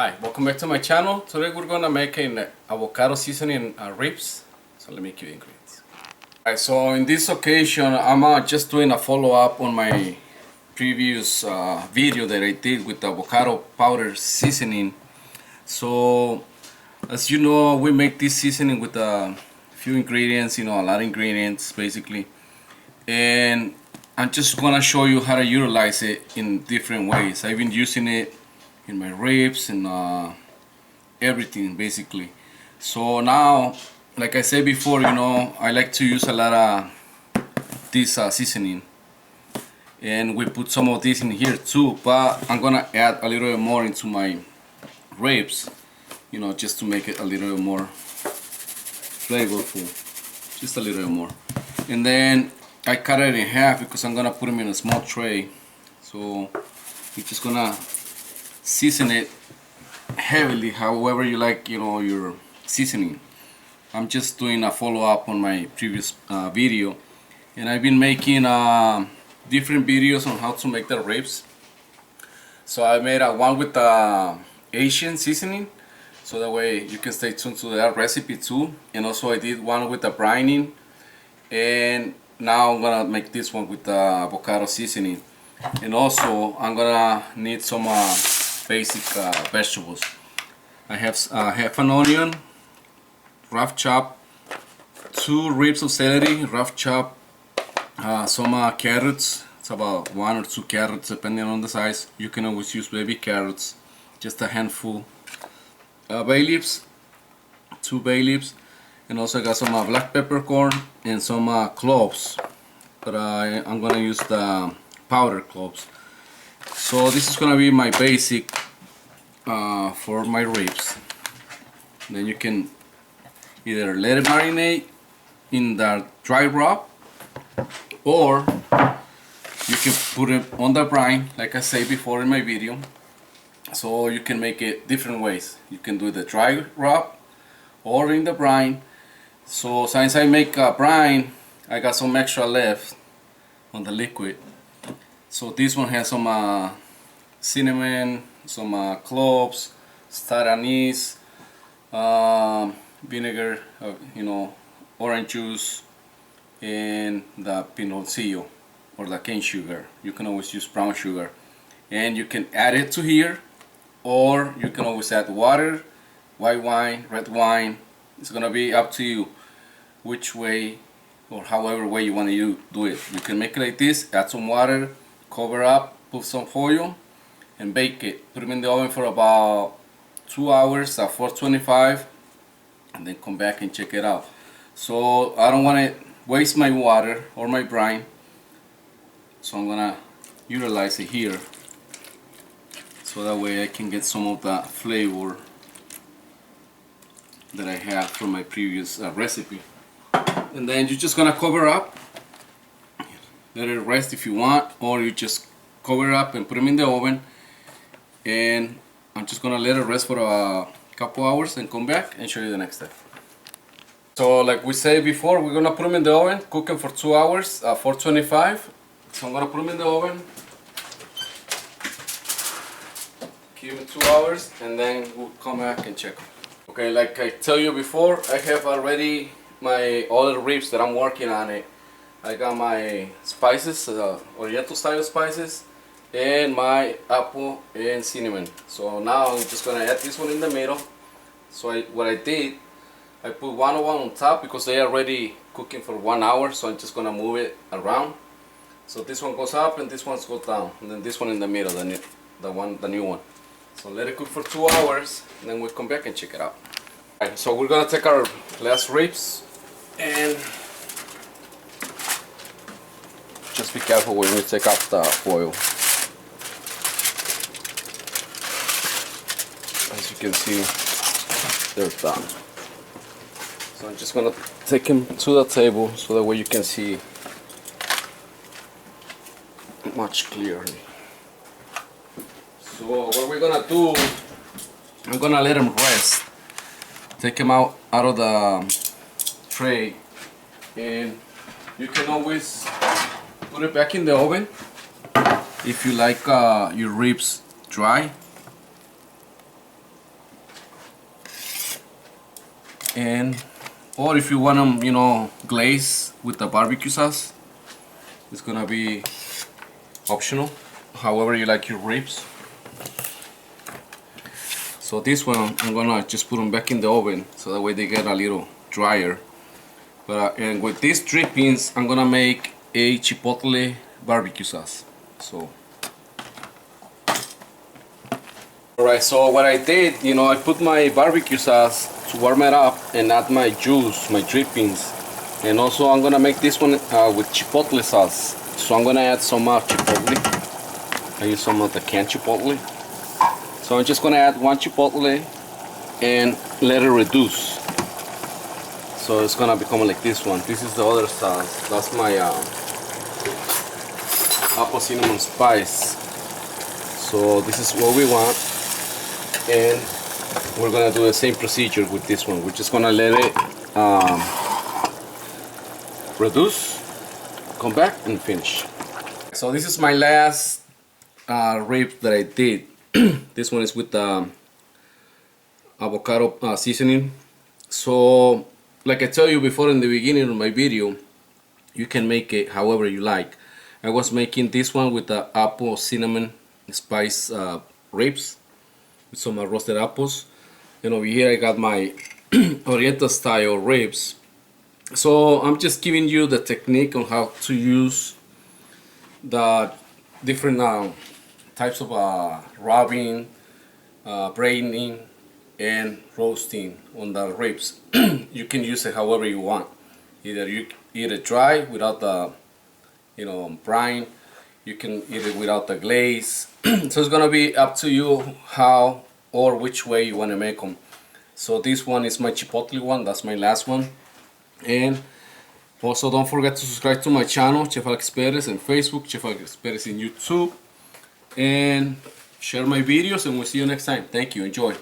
Hi, welcome back to my channel. Today we're gonna make an avocado seasoning ribs. So let me give you ingredients. Alright, so in this occasion I'm just doing a follow-up on my previous video that I did with the avocado powder seasoning. So as you know, we make this seasoning with a few ingredients, a lot of ingredients basically, and I'm just gonna show you how to utilize it in different ways. I've been using it in my ribs and everything basically. So now, like I said before, I like to use a lot of this seasoning, and we put some of this in here too, but I'm gonna add a little bit more into my ribs, just to make it a little bit more flavorful, just a little bit more. And then I cut it in half because I'm gonna put them in a small tray. So you're just gonna season it heavily however you like, your seasoning. I'm just doing a follow-up on my previous video, and I've been making different videos on how to make the ribs. So I made one with Asian seasoning, so that way you can stay tuned to that recipe too. And also I did one with the brining, and now I'm gonna make this one with the avocado seasoning. And also I'm gonna need some basic vegetables. I have half an onion, rough chop, 2 ribs of celery, rough chop, some carrots. It's about 1 or 2 carrots depending on the size. You can always use baby carrots, just a handful. Bay leaves, 2 bay leaves, and also I got some black peppercorn and some cloves, but I'm gonna use the powder cloves. So this is gonna be my basic for my ribs. Then you can either let it marinate in the dry rub, or you can put it on the brine, like I said before in my video. So you can make it different ways. You can do the dry rub or in the brine. So since I make a brine, I got some extra left on the liquid. So this one has some cinnamon, some cloves, star anise, vinegar, orange juice, and the piloncillo or the cane sugar. You can always use brown sugar, and you can add it to here, or you can always add water, white wine, red wine. It's gonna be up to you which way or however way you want to do it. You can make it like this, add some water, cover up, put some foil, and bake it. Put them in the oven for about 2 hours at 425, and then come back and check it out. So I don't want to waste my water or my brine, so I'm gonna utilize it here, so that way I can get some of that flavor that I had from my previous recipe. And then you're just gonna cover up, let it rest if you want, or you just cover up and put them in the oven. And I'm just gonna let it rest for a couple hours and come back and show you the next step. So like we said before, we're gonna put them in the oven, cook them for 2 hours at 425. So I'm gonna put them in the oven, give it 2 hours, and then we'll come back and check them. Okay, like I tell you before, I have already my other ribs that I'm working on it. I got my spices, Oriental style spices, and my apple and cinnamon. So now I'm just gonna add this one in the middle. So what I did, I put one on top because they are already cooking for 1 hour. So I'm just gonna move it around. So this one goes up and this one goes down, and then this one in the middle, the new one. So let it cook for 2 hours, and then we'll come back and check it out. Alright, so we're gonna take our last ribs, and just be careful when you take off the foil. As you can see, they're done. So I'm just gonna take them to the table so that way you can see much clearly. So what we're gonna do, I'm gonna let them rest. Take them out of the tray, and you can always put it back in the oven if you like your ribs dry. and or if you want them, you know, glaze with the barbecue sauce, it's gonna be optional, however you like your ribs. So this one I'm gonna just put them back in the oven so that way they get a little drier. But and with these drippings I'm gonna make a chipotle barbecue sauce. So alright, so what I did, you know, I put my barbecue sauce to warm it up and add my juice, my drippings. And also I'm gonna make this one with chipotle sauce. So I'm gonna add some chipotle. I use some of the canned chipotle. So I'm just gonna add one chipotle and let it reduce. So it's gonna become like this one. This is the other sauce. That's my apple cinnamon spice. So this is what we want. And we're gonna do the same procedure with this one. We're just gonna let it reduce, come back and finish. So this is my last rib that I did. This one is with avocado seasoning. So like I tell you before in the beginning of my video, you can make it however you like. I was making this one with the apple cinnamon spice ribs with some roasted apples, and over here I got my Oriental style ribs. So I'm just giving you the technique on how to use the different types of rubbing, braining, and roasting on the ribs. You can use it however you want. Either you eat it dry without the, you know, brine. You can eat it without the glaze. So it's gonna be up to you how or which way you want to make them. So this one is my chipotle one. That's my last one. And also don't forget to subscribe to my channel, Chef Alex Perez, in Facebook, Chef Alex Perez in YouTube, and share my videos, and we'll see you next time. Thank you. Enjoy.